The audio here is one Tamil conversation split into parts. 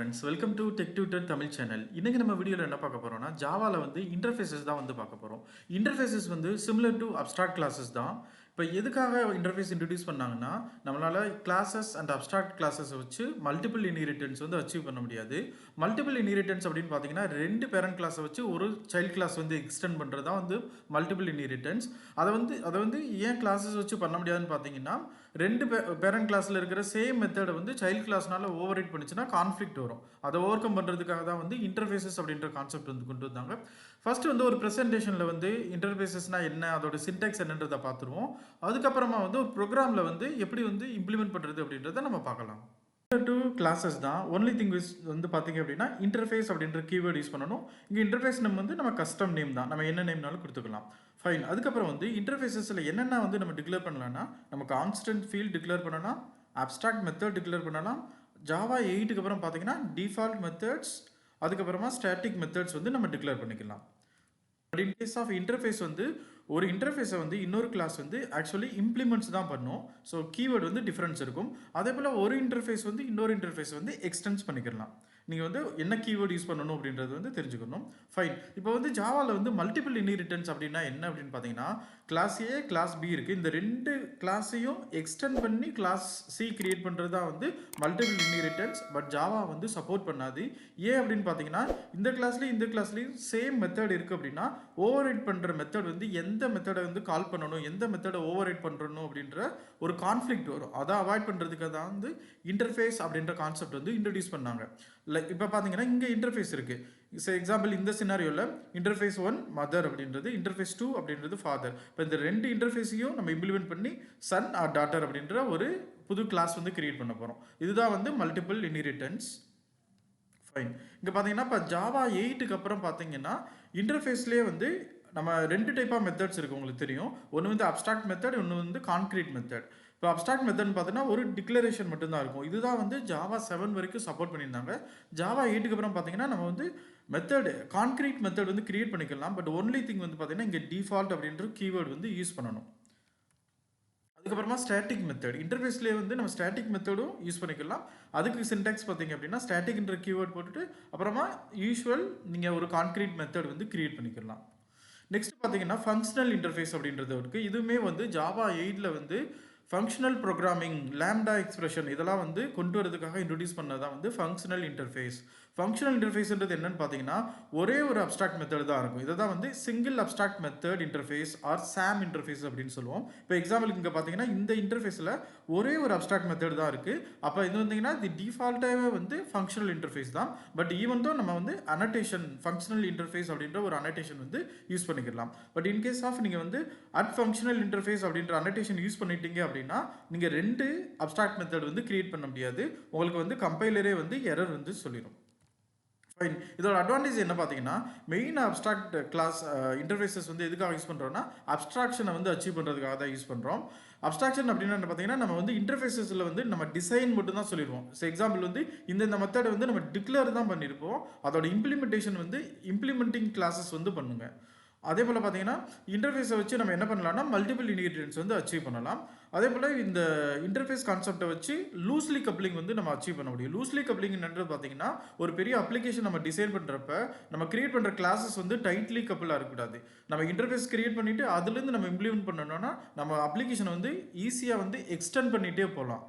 friends, welcome to Tech Tutor Tamil channel. இன்னைக்கு நம்ம வீடியோல என்ன பார்க்க போறோம்னா ஜாவால வந்து இன்டர்ஃபேஸஸ் தான் வந்து பார்க்க போறோம். இன்டர்ஃபேஸஸ் வந்து similar to abstract classes தான். இப்போ எதுக்காக இன்டர்ஃபேஸ் இன்ட்ரோடியூஸ் பண்ணாங்கன்னா நம்மளால கிளாஸஸ் அண்ட் அப்ஸ்ட்ராக்ட் கிளாஸஸ் வச்சு மல்டிபிள் இன்ஹெரிட்டன்ஸ் வந்து அச்சீவ் பண்ண முடியாது. மல்டிபிள் இன்ஹெரிட்டன்ஸ் அப்படின்னு பார்த்தீங்கன்னா ரெண்டு பேரண்ட் கிளாஸை வச்சு ஒரு சைல்ட் கிளாஸ் வந்து எக்ஸ்டெண்ட் பண்ணுறது தான் வந்து மல்டிபிள் இன்ஹெரிட்டன்ஸ். அதை வந்து ஏன் கிளாஸஸ் வச்சு பண்ண முடியாதுன்னு பார்த்தீங்கன்னா ரெண்டு பேரண்ட் கிளாஸில் இருக்கிற சேம் மெத்தடை வந்து சைல்ட் கிளாஸ்னால ஓவர் ரைட் பண்ணிச்சுன்னா கான்ஃப்ளிக்ட் வரும். அதை ஓவர் கம் பண்ணுறதுக்காக தான் வந்து இன்டர்ஃபேஸஸ் அப்படின்ற கான்செப்ட் வந்து கொண்டு வந்தாங்க. ஃபர்ஸ்ட் வந்து ஒரு ப்ரெசன்டேஷனில் வந்து இன்டர்ஃபேஸஸ்னா என்ன, அதோட சின்டாக்ஸ் என்னன்றதை பார்த்துருவோம். அதுக்கப்புறமா வந்து ஒரு ப்ரோக்ராமில் வந்து எப்படி வந்து இம்ப்ளிமெண்ட் பண்ணுறது அப்படின்றத நம்ம பார்க்கலாம். டூ கிளாஸஸ் தான். ஒன்லி திங் வந்து பார்த்தீங்க அப்படின்னா இன்டர்ஃபேஸ் அப்படின்ற கீவேர்டு யூஸ் பண்ணணும். இங்கே இன்டர்ஃபேஸ் நேம் வந்து நம்ம கஸ்டம் நேம் தான், நம்ம என்ன நேம்னாலும் கொடுத்துக்கலாம். ஃபைன். அதுக்கப்புறம் வந்து இன்டர்ஃபேஸஸில் என்னென்ன வந்து நம்ம டிக்ளேர் பண்ணலாம்னா நம்ம கான்ஸ்டன்ட் ஃபீல்ட் டிக்ளேர் பண்ணலாம், அப்ஸ்ட்ராக்ட் மெத்தட் டிக்ளேர் பண்ணலாம். ஜாவா 8க்கு அப்புறம் பார்த்தீங்கன்னா டிஃபால்ட் மெத்தட்ஸ், அதுக்கப்புறமா ஸ்டாட்டிக் மெத்தட்ஸ் வந்து நம்ம டிக்ளேர் பண்ணிக்கலாம். But in case of interface வந்து ஒரு இன்டர்ஃபேஸை வந்து இன்னொரு கிளாஸ் வந்து ஆக்சுவலி இம்ப்ளிமெண்ட்ஸ் தான் பண்ணும். ஸோ கீவேர்டு வந்து டிஃப்ரென்ஸ் இருக்கும். அதே போல் ஒரு இன்டர்ஃபேஸ் வந்து இன்னொரு இன்டர்ஃபேஸ் வந்து எக்ஸ்டென்ஸ் பண்ணிக்கலாம். நீங்கள் வந்து என்ன கீவேர்டு யூஸ் பண்ணணும் அப்படின்றது வந்து தெரிஞ்சுக்கணும். ஃபைன். இப்போ வந்து ஜாவாவில் வந்து மல்டிபிள் இன்ஹெரிட்டன்ஸ் அப்படின்னா என்ன அப்படின்னு பார்த்தீங்கன்னா கிளாஸ் ஏ கிளாஸ் பி இருக்குது. இந்த ரெண்டு கிளாஸையும் எக்ஸ்டெண்ட் பண்ணி கிளாஸ் சி கிரியேட் பண்ணுறது தான் வந்து மல்டிபிள் இன்ஹெரிட்டன்ஸ். பட் ஜாவா வந்து சப்போர்ட் பண்ணாது. ஏன் அப்படின்னு பார்த்தீங்கன்னா இந்த கிளாஸ்லேயும் சேம் மெத்தட் இருக்குது அப்படின்னா ஓவர் ரைட் பண்ணுற மெத்தட் வந்து எந்த மெத்தடை வந்து கால் பண்ணணும், எந்த மெத்தடை ஓவர் ரைட் பண்ணணும் அப்படின்ற ஒரு கான்ஃப்ளிக்ட் வரும். அதை அவாய்ட் பண்ணுறதுக்கு தான் வந்து இன்டர்ஃபேஸ் அப்படின்ற கான்செப்ட் வந்து இன்ட்ரடியூஸ் பண்ணாங்க. லைக் இப்போ பார்த்தீங்கன்னா இங்கே இன்டர்ஃபேஸ் இருக்குது. ஸோ எக்ஸாம்பிள் இந்த சினாரியோவில் இன்டர்ஃபேஸ் 1 மதர் அப்படின்றது, இன்டர்ஃபேஸ் 2 அப்படின்றது ஃபாதர். இப்போ இந்த ரெண்டு இன்டர்ஃபேஸையும் நம்ம இம்ப்ளிமெண்ட் பண்ணி சன் ஆர் டாட்டர் அப்படின்ற ஒரு புது கிளாஸ் வந்து கிரியேட் பண்ண போகிறோம். இதுதான் வந்து மல்டிபிள் இன்ஹெரிட்டன்ஸ். ஃபைன். இங்கே பார்த்தீங்கன்னா இப்போ ஜாவா 8க்கு அப்புறம் பார்த்தீங்கன்னா இன்டர்ஃபேஸ்லேயே வந்து நம்ம ரெண்டு டைப் ஆஃப் மெத்தட்ஸ் இருக்குது, உங்களுக்கு தெரியும். ஒன்று வந்து அப்ஸ்ட்ராக்ட் மெத்தட், ஒன்று வந்து கான்க்ரீட் மெத்தட். இப்போ அப்ஸ்ட்ராக்ட் மெத்தட்னு பார்த்தீங்கன்னா ஒரு டிக்ளரேஷன் மட்டும்தான் இருக்கும். இதுதான் வந்து ஜாவா 7 வரைக்கும் சப்போர்ட் பண்ணியிருந்தாங்க. ஜாவா 8க்கு அப்புறம் பார்த்தீங்கன்னா நம்ம வந்து மெத்தட் கான்க்ரீட் மெத்தட் வந்து கிரியேட் பண்ணிக்கலாம். பட் ஒன்லி திங் வந்து பார்த்தீங்கன்னா இங்கே டிஃபால்ட் அப்படின்ற கீவேர்டு வந்து யூஸ் பண்ணணும். அதுக்கப்புறமா ஸ்டாட்டிக் மெத்தட், இன்டர்ஃபேஸ்லேயே வந்து நம்ம ஸ்டாட்டிக் மெத்தடும் யூஸ் பண்ணிக்கலாம். அதுக்கு சின்டாக்ஸ் பார்த்தீங்க அப்படின்னா ஸ்டாட்டிக்ன்ற கீவேர்ட் போட்டுட்டு அப்புறமா யூஸ்வல் நீங்கள் ஒரு கான்க்ரீட் மெத்தட் வந்து கிரியேட் பண்ணிக்கலாம். நெக்ஸ்ட் பார்த்தீங்கன்னா ஃபங்க்ஷனல் இன்டர்ஃபேஸ் அப்படின்றது இருக்குது. இதுவுமே வந்து ஜாவா 8ல் வந்து ஃபங்க்ஷனல் ப்ரோக்ராமிங், லேம்டா எக்ஸ்பிரஷன் இதெல்லாம் வந்து கொண்டு வரதுக்காக இன்ட்ரடியூஸ் பண்ணதான் வந்து ஃபங்க்ஷனல் இன்டர்ஃபேஸ். ஃபங்க்ஷனல் இன்டர்ஃபேஸ்ன்றது என்னன்னு பார்த்தீங்கன்னா ஒரே ஒரு அப்ஸ்ட்ராக்ட் மெத்தட் தான் இருக்கும். இதை தான் வந்து single abstract method interface or SAM interface அப்படின்னு சொல்லுவோம். இப்போ எக்ஸாம்பிளுக்கு இங்கே பார்த்தீங்கன்னா இந்த இன்டர்ஃபேஸில் ஒரே ஒரு அப்ஸ்ட்ராக்ட் மெத்தட் தான் இருக்குது. அப்போ இது வந்தீங்கன்னா தி டிஃபால்ட்டாகவே வந்து ஃபங்க்ஷனல் இன்டர்ஃபேஸ் தான். பட் ஈவன் தோ நம்ம வந்து அனடேஷன் ஃபங்க்ஷனல் இன்டர்ஃபேஸ் அப்படின்ற ஒரு அனடேஷன் வந்து யூஸ் பண்ணிக்கலாம். பட் இன்கேஸ் ஆஃப் நீங்கள் வந்து அட் ஃபங்க்ஷனல் இன்டர்ஃபேஸ் அப்படின்ற அனடேஷன் யூஸ் பண்ணிட்டீங்க அப்படின்னா நீங்கள் ரெண்டு அப்ஸ்ட்ராக்ட் மெத்தட் வந்து கிரியேட் பண்ண முடியாது. உங்களுக்கு வந்து கம்பைலரே வந்து எரர் வந்து சொல்லிடும். ஃபைன். இதோட அட்வான்டேஜ் என்ன பார்த்தீங்கன்னா மெயின் அப்ஸ்ட்ராக்ட் கிளாஸ் இன்டர்ஃபேஸஸ் வந்து எதுக்காக யூஸ் பண்ணுறோம்னா அப்ஸ்ட்ராக்ஷனை வந்து அச்சீவ் பண்ணுறதுக்காக தான் யூஸ் பண்ணுறோம். அப்ஸ்ட்ராக்ஷன் அப்படின்னா பார்த்தீங்கன்னா நம்ம வந்து இன்டர்ஃபேஸஸில் வந்து நம்ம டிசைன் மட்டும் தான் சொல்லிடுவோம். ஸோ எக்ஸாம்பிள் வந்து இந்த மெத்தடை வந்து நம்ம டிக்ளேர் தான் பண்ணியிருப்போம். அதோட இம்ப்ளிமெண்டேஷன் வந்து இம்ப்ளிமெண்டிங் கிளாஸஸ் வந்து பண்ணுங்க. அதே போல் பார்த்தீங்கன்னா இன்டர்ஃபேஸை வச்சு நம்ம என்ன பண்ணலாம்னா மல்டிபிள் இன்ஹெரிட்டன்ஸ் வந்து அச்சீவ் பண்ணலாம். அதே போல் இந்த இன்டர்ஃபேஸ் கான்செப்டை வச்சு லூஸ்லி கப்ளிங் வந்து நம்ம அச்சீவ் பண்ண முடியும். லூஸ்லி கப்ளிங்ன்றது பார்த்தீங்கன்னா ஒரு பெரிய அப்ளிகேஷன் நம்ம டிசைன் பண்ணுறப்ப நம்ம கிரியேட் பண்ணுற கிளாஸஸ் வந்து டைட்லி கப்பிளாக இருக்கக்கூடாது. நம்ம இன்டர்ஃபேஸ் கிரியேட் பண்ணிவிட்டு அதுலேருந்து நம்ம இம்ப்ளிமெண்ட் பண்ணணும்னா நம்ம அப்ளிகேஷனை வந்து ஈஸியாக வந்து எக்ஸ்டெண்ட் பண்ணிகிட்டே போகலாம்.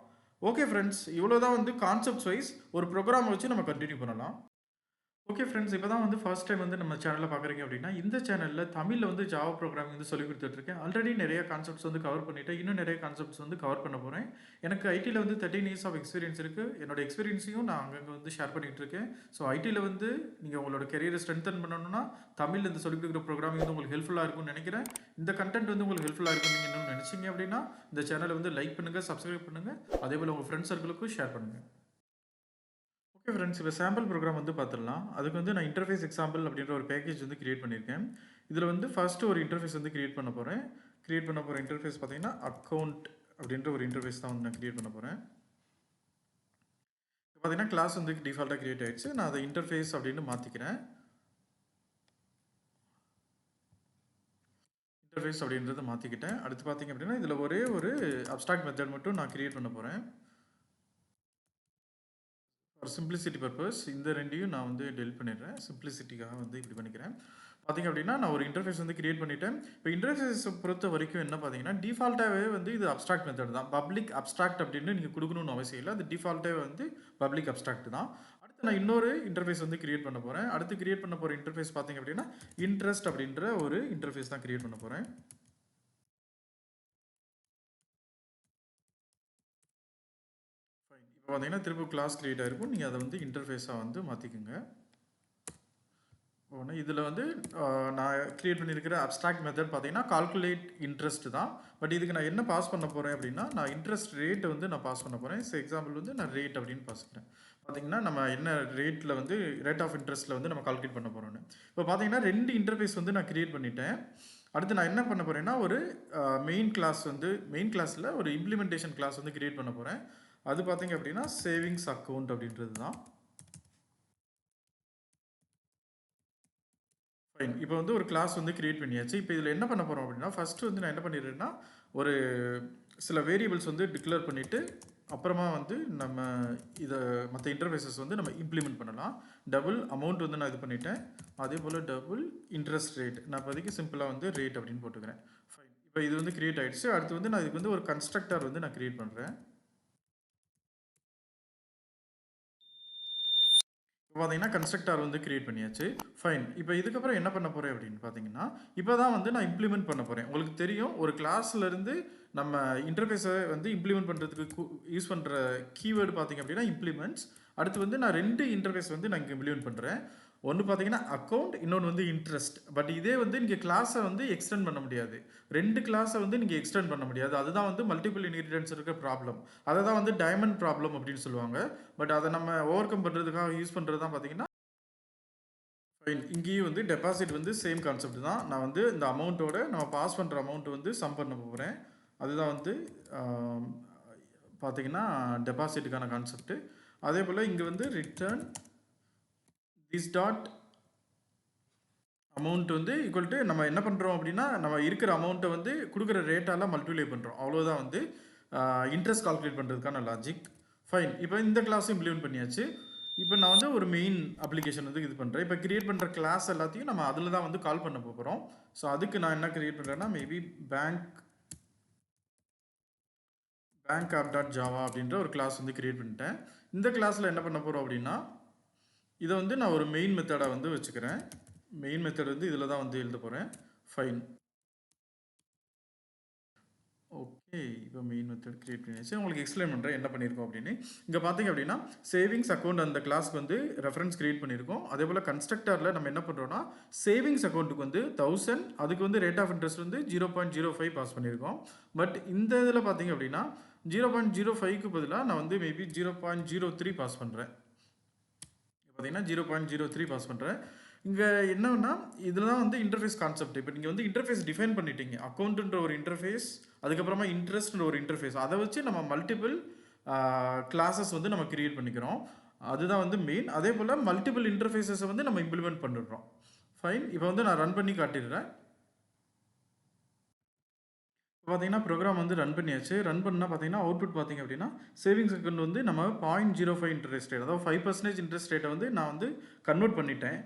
ஓகே ஃப்ரெண்ட்ஸ், இவ்வளோ தான் வந்து கான்செப்ட்ஸ் வைஸ் ஒரு ப்ரோக்ராமை வச்சு நம்ம கண்டினியூ பண்ணலாம். ஓகே ஃப்ரெண்ட்ஸ், இப்போ தான் வந்து ஃபர்ஸ்ட் டைம் வந்து நம்ம சேனலில் பார்க்குறீங்க அப்படின்னா இந்த சேனலில் தமிழில் வந்து ஜாவா ப்ரோக்ராமிங் வந்து சொல்லி கொடுத்துட்ருக்கேன். ஆல்ரெடி நிறைய கான்செப்ட்ஸ் வந்து கவர் பண்ணிவிட்டேன். இன்னும் நிறைய கான்செப்ட்ஸ் வந்து கவர் பண்ண போகிறேன். எனக்கு ஐடியில் வந்து 13 இயர்ஸ் ஆஃப் எக்ஸ்பீரியன்ஸ் இருக்குது. என்னோட எக்ஸ்பீரியன்ஸையும் நான் அங்கங்கே வந்து ஷேர் பண்ணிகிட்டு இருக்கேன். ஸோ ஐடியில் வந்து நீங்கள் உங்களோட கெரியரை ஸ்ட்ரென்தன் பண்ணணும்னா தமிழில் இந்த சொல்லி கொடுக்குற ப்ரோக்ராமிங் வந்து உங்களுக்கு ஹெல்ப்ஃபுல்லாக இருக்கும்னு நினைக்கிறேன். இந்த கண்டென்ட் வந்து உங்களுக்கு ஹெல்ப்ஃபுல்லாக இருக்கும்னு நீங்கள் இன்னும் நினச்சிங்க அப்படின்னா இந்த சேனலை வந்து லைக் பண்ணுங்கள், சப்ஸ்கிரைப் பண்ணுங்கள். அதே போல் உங்கள் ஃப்ரெண்ட்ஸ் சர்க்கிளுக்கும் ஷேர் பண்ணுங்கள். ஓகே ஃப்ரெண்ட்ஸ், இப்போ சாம்பிள் ப்ரோக்ராம் வந்து பார்த்துடலாம். அதுக்கு வந்து நான் இன்டர்ஃபேஸ் எக்ஸாம்பிள் அப்படின்ற ஒரு பேக்கேஜ் வந்து கிரியேட் பண்ணியிருக்கேன். இதில் வந்து ஃபஸ்ட்டு ஒரு இன்டர்ஃபேஸ் வந்து கிரியேட் பண்ண போகிறேன். இன்டர்ஃபேஸ் பார்த்தீங்கன்னா அக்கௌண்ட் அப்படின்ற ஒரு இன்டர்ஃபேஸ் தான் வந்து நான் கிரியேட் பண்ண போகிறேன். இப்போ பார்த்தீங்கன்னா கிளாஸ் வந்து டிஃபால்ட்டாக கிரியேட் ஆகிடுச்சு. நான் அதை இன்டர்ஃபேஸ் அப்படின்னு மாற்றிக்கிறேன். இன்டர்ஃபேஸ் அப்படின்றத மாற்றிக்கிட்டேன். அடுத்து பார்த்தீங்க அப்படின்னா இதில் ஒரே ஒரு அப்ஸ்ட்ராக்ட் மெத்தட் மட்டும் நான் கிரியேட் பண்ண போகிறேன். சிம்பிளிசிட்டி பர்பஸ் இந்த ரெண்டையும் நான் வந்து டெலிட் பண்ணிடுறேன். சிம்பிளிசிட்டிக்காக வந்து இப்படி பண்ணிக்கிறேன். பார்த்தீங்க அப்படின்னா நான் ஒரு இன்டர்ஃபேஸ் வந்து கிரியேட் பண்ணிட்டேன். இப்போ இன்டர்ஃபேஸை பொறுத்த வரைக்கும் என்ன பார்த்தீங்கன்னா டிஃபால்ட்டாகவே வந்து இது அப்ஸ்ட்ராக்ட் மெத்தட் தான். பப்ளிக் அப்ஸ்ட்ராக்ட் அப்படின்னு நீங்கள் கொடுக்கணும்னு அவசியம் இல்லை. அது டிஃபால்ட்டாகவே வந்து பப்ளிக் அப்ஸ்ட்ராக்ட் தான். அடுத்து நான் இன்னொரு இன்டர்ஃபேஸ் வந்து கிரியேட் பண்ண போகிறேன். அடுத்து கிரியேட் பண்ண போகிற இன்டர்ஃபேஸ் பார்த்தீங்க அப்படின்னா இன்ட்ரெஸ்ட் அப்படின்ற ஒரு இன்டர்ஃபேஸ் தான் கிரியேட் பண்ண போகிறேன். இப்போ பார்த்தீங்கன்னா திரும்ப கிளாஸ் கிரியேட் ஆகிருக்கும். நீங்கள் அதை வந்து இன்டர்ஃபேஸாக வந்து மாற்றிக்குங்க. ஒன்று இதில் வந்து நான் கிரியேட் பண்ணியிருக்கிற அப்ஸ்ட்ராக்ட் மெத்தட் பார்த்தீங்கன்னா கால்குலேட் இன்ட்ரெஸ்ட் தான். பட் இதுக்கு நான் என்ன பாஸ் பண்ண போகிறேன் அப்படின்னா நான் இன்ட்ரெஸ்ட் ரேட் வந்து நான் பாஸ் பண்ண போகிறேன். எக்ஸாம்பிள் வந்து நான் ரேட் அப்படின்னு பாஸ் பண்ணுறேன். பார்த்தீங்கன்னா நம்ம என்ன ரேட்டில் வந்து ரேட் ஆஃப் இன்ட்ரெஸ்ட்டில் வந்து நம்ம கால்குலேட் பண்ண போகிறோன்னு. இப்போ பார்த்தீங்கன்னா 2 இன்டர்ஃபேஸ் வந்து நான் கிரியேட் பண்ணிட்டேன். அடுத்து நான் என்ன பண்ண போகிறேன்னா ஒரு மெயின் கிளாஸில் ஒரு இம்ப்ளிமெண்டேஷன் கிளாஸ் வந்து கிரியேட் பண்ண போகிறேன். அது பார்த்தீங்க அப்படின்னா சேவிங்ஸ் அக்கௌண்ட் அப்படின்றது தான். ஃபைன். இப்போ வந்து ஒரு கிளாஸ் வந்து கிரியேட் பண்ணியாச்சு. இப்போ இதில் என்ன பண்ண போகிறோம் அப்படின்னா ஃபஸ்ட்டு வந்து நான் என்ன பண்ணிடுறேன்னா ஒரு சில வேரியபிள்ஸ் வந்து டிக்ளேர் பண்ணிவிட்டு அப்புறமா வந்து நம்ம இதை மற்ற இன்டர்ஃபேஸஸ் வந்து நம்ம இம்ப்ளிமெண்ட் பண்ணலாம். டபுள் அமௌண்ட் வந்து நான் இது பண்ணிட்டேன். அதே போல் டபுள் இன்ட்ரெஸ்ட் ரேட் நான் இப்போதைக்கு சிம்பிளாக வந்து ரேட் அப்படின்னு போட்டுக்கிறேன். ஃபைன். இப்போ இது வந்து கிரியேட் ஆகிடுச்சு. அடுத்து வந்து நான் இதுக்கு வந்து ஒரு கன்ஸ்ட்ரக்டர் வந்து நான் கிரியேட் பண்ணுறேன். பார்த்தீங்கன்னா கன்ஸ்ட்ரக்டர் வந்து கிரியேட் பண்ணியாச்சு. ஃபைன். இப்போ இதுக்கப்புறம் என்ன பண்ண போகிறேன் அப்படின்னு பார்த்தீங்கன்னா இப்போ தான் வந்து நான் இம்ப்ளிமெண்ட் பண்ண போகிறேன். உங்களுக்கு தெரியும் ஒரு கிளாஸ்லேருந்து நம்ம இன்டர்ஃபேஸை வந்து இம்ப்ளிமெண்ட் பண்ணுறதுக்கு யூஸ் பண்ணுற கீவேர்டு பார்த்தீங்க அப்படின்னா இம்ப்ளிமெண்ட்ஸ். அடுத்து வந்து நான் 2 இன்டர்ஃபேஸ் வந்து நான் இங்கே இம்ப்ளிமெண்ட் பண்ணுறேன். ஒன்று பார்த்தீங்கன்னா அக்கௌண்ட், இன்னொன்று வந்து இன்ட்ரெஸ்ட். பட் இதே வந்து நீங்கள் கிளாஸை வந்து எக்ஸ்டெண்ட் பண்ண முடியாது. 2 கிளாஸை வந்து நீங்கள் எக்ஸ்டெண்ட் பண்ண முடியாது. அதுதான் வந்து மல்டிபிள் இன்ஹெரிட்டன்ஸ் இருக்க ப்ராப்ளம். அதை தான் வந்து டைமண்ட் ப்ராப்ளம் அப்படின்னு சொல்லுவாங்க. பட் அதை நம்ம ஓவர் கம் பண்ணுறதுக்காக யூஸ் பண்ணுறது தான் பார்த்தீங்கன்னா இங்கேயும் வந்து டெபாசிட் வந்து சேம் கான்செப்ட் தான். நான் வந்து இந்த அமௌண்ட்டோட நம்ம பாஸ் பண்ணுற அமௌண்ட் வந்து சம் பண்ண போகிறேன். அதுதான் வந்து பார்த்தீங்கன்னா டெபாசிட்டுக்கான கான்செப்ட். அதே போல் இங்கே வந்து ரிட்டர்ன் திஸ் டாட் அமௌண்ட் வந்து ஈக்குவல் டு நம்ம என்ன பண்ணுறோம் அப்படின்னா நம்ம இருக்கிற அமௌண்ட்டை வந்து கொடுக்குற ரேட்டால் மல்டிப்ளை பண்ணுறோம். அவ்வளோதான் வந்து இன்ட்ரெஸ்ட் கால்குலேட் பண்ணுறதுக்கான லாஜிக். ஃபைன். இப்போ இந்த கிளாஸும் இம்ப்ளிமெண்ட் பண்ணியாச்சு. இப்போ நான் வந்து ஒரு மெயின் அப்ளிகேஷன் வந்து இது பண்ணுறேன். இப்போ கிரியேட் பண்ணுற கிளாஸ் எல்லாத்தையும் நம்ம அதில் தான் வந்து கால் பண்ண போகிறோம். ஸோ அதுக்கு நான் என்ன கிரியேட் பண்ணுறேன்னா maybe bank app dot Java அப்படின்ற ஒரு கிளாஸ் வந்து கிரியேட் பண்ணிட்டேன். இந்த கிளாஸில் என்ன பண்ண போகிறோம் அப்படின்னா இதை வந்து நான் ஒரு மெயின் மெத்தடாக வந்து வச்சுக்கிறேன். மெயின் மெத்தட் வந்து இதில் தான் வந்து எழுத போகிறேன். ஃபைன். ஓகே. இப்போ மெயின் மெத்தட் கிரியேட் பண்ணியாச்சு. உங்களுக்கு எக்ஸ்பிளைன் பண்ணுறேன் என்ன பண்ணியிருக்கோம் அப்படின்னு. இங்கே பார்த்தீங்க அப்படின்னா சேவிங்ஸ் அக்கௌண்ட் அந்த கிளாஸ்க்கு வந்து ரெஃபரன்ஸ் கிரியேட் பண்ணியிருக்கோம். அதே போல் கன்ஸ்ட்ரக்டரில் நம்ம என்ன பண்ணுறோம்னா சேவிங்ஸ் அக்கௌண்ட்டுக்கு வந்து 1000, அதுக்கு வந்து ரேட் ஆஃப் இன்ட்ரெஸ்ட் வந்து 0.05 பாஸ் பண்ணியிருக்கோம். பட் இந்த இதில் பார்த்தீங்க அப்படின்னா 0.05க்கு பதிலாக நான் வந்து மேபி 0.03 பாஸ் பண்ணுறேன். பார்த்தீங்கன்னா 0.03 பாஸ் பண்ணுறேன். இங்கே என்னன்னா இதில் தான் வந்து இன்டர்ஃபேஸ் கான்செப்ட். இப்போ நீங்கள் வந்து இன்டர்ஃபேஸ் டிஃபைன் பண்ணிட்டீங்க. அக்கௌண்ட்டுன்ற ஒரு இன்டர்ஃபேஸ், அதுக்கப்புறமா இன்ட்ரெஸ்ட்ன்ற ஒரு இன்டர்ஃபேஸ். அதை வச்சு நம்ம மல்டிபிள் கிளாஸஸ் வந்து நம்ம கிரியேட் பண்ணிக்கிறோம். அதுதான் வந்து மெயின். அதே போல் மல்டிபிள் இன்டர்ஃபேஸஸை வந்து நம்ம இம்ப்ளிமெண்ட் பண்ணிடுறோம். ஃபைன். இப்போ வந்து நான் ரன் பண்ணி காட்டிடுறேன். பார்த்தீங்கன்னா ப்ரோக்ராம் வந்து ரன் பண்ணியாச்சு. ரன் பண்ணால் பார்த்தீங்கன்னா அவுட்புட் பார்த்தீங்க அப்படின்னா சேவிங்ஸ் அக்கௌண்ட் வந்து நம்ம 0.05 இன்ட்ரெஸ்ட் ரேட், அதாவது 5% இன்ட்ரெஸ்ட் ரேட்டை வந்து நான் வந்து கன்வெர்ட் பண்ணிட்டேன்.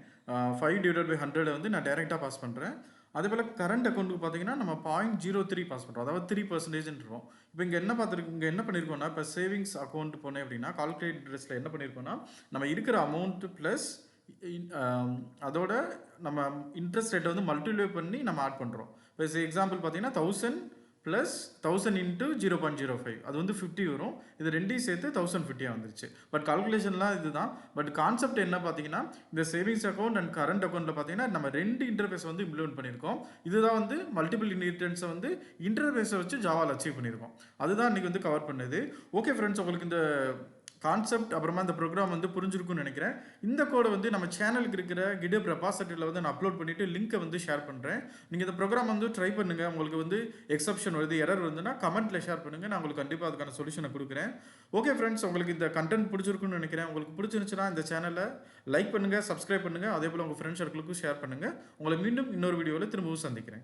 5/100 வந்து நான் டைரெக்டாக பாஸ் பண்ணுறேன். அதே போல் கரண்ட் அக்கௌண்ட்டுக்கு பார்த்தீங்கன்னா நம்ம 0.03 பாஸ் பண்ணுறோம், அதாவது 3%. இப்போ இங்கே என்ன பண்ணியிருக்கோம்னா இப்போ சேவிங்ஸ் அக்கௌண்ட் போனேன் அப்படின்னா கால்குலேட் இன்ட்ரெஸ்ட்டில் என்ன பண்ணியிருக்கோம்னா நம்ம இருக்கிற அமௌண்ட் ப்ளஸ் அதோட நம்ம இன்ட்ரெஸ்ட் ரேட்டை வந்து மல்டிப்ளை பண்ணி நம்ம ஆட் பண்ணுறோம். இப்போ எக்ஸாம்பிள் பார்த்தீங்கன்னா 1000 ப்ளஸ் 1000 இன்ட்டு 0.05 அது வந்து 50 வரும். இது ரெண்டையும் சேர்த்து 1050 வந்துருச்சு. பட் கால்குலேஷன்லாம் இதுதான். பட் கான்செப்ட் என்ன பார்த்தீங்கன்னா இந்த சேவிங்ஸ் அக்கௌண்ட் அண்ட் கரண்ட் அக்கௌண்ட்டில் பார்த்தீங்கன்னா நம்ம 2 இன்டர்ஃபேஸ் வந்து இம்ப்ளிமெண்ட் பண்ணியிருக்கோம். இதுதான் வந்து மல்டிபிள் இன்ஹெரிட்டன்ஸை வந்து இன்டர்ஃபேஸை வச்சு ஜாவாவில் அச்சீவ் பண்ணியிருக்கோம். அதுதான் இன்றைக்கி வந்து கவர் பண்ணுது. ஓகே ஃப்ரெண்ட்ஸ், உங்களுக்கு இந்த கான்செப்ட் அப்புறமா இந்த ப்ரோக்ராம் வந்து புரிஞ்சிருக்கும்னு நினைக்கிறேன். இந்த கோடை வந்து நம்ம சேனலுக்கு இருக்கிற கிடப் ரெபாசிட்டரியில் வந்து நான் அப்லோட் பண்ணிவிட்டு லிங்க்கை வந்து ஷேர் பண்ணுறேன். நீங்கள் இந்த ப்ரோக்ராம் வந்து ட்ரை பண்ணுங்கள். உங்களுக்கு வந்து எக்ஸப்ஷன் வருது, எரர் வந்துன்னா கமெண்ட்டில் ஷேர் பண்ணுங்கள். நான் உங்களுக்கு கண்டிப்பாக அதுக்கான சொல்யூஷனை கொடுக்குறேன். ஓகே ஃப்ரெண்ட்ஸ், உங்களுக்கு இந்த கண்டென்ட் பிடிச்சிருக்குன்னு நினைக்கிறேன். உங்களுக்கு பிடிச்சிருந்துச்சுன்னா இந்த சேனலை லைக் பண்ணுங்கள், சப்ஸ்கிரைப் பண்ணுங்கள். அதே போல் உங்கள் ஃப்ரெண்ட்ஸ் சர்க்கிளுக்கும் ஷேர் பண்ணுங்கள். உங்களை மீண்டும் இன்னொரு வீடியோவில் திரும்பவும் சந்திக்கிறேன்.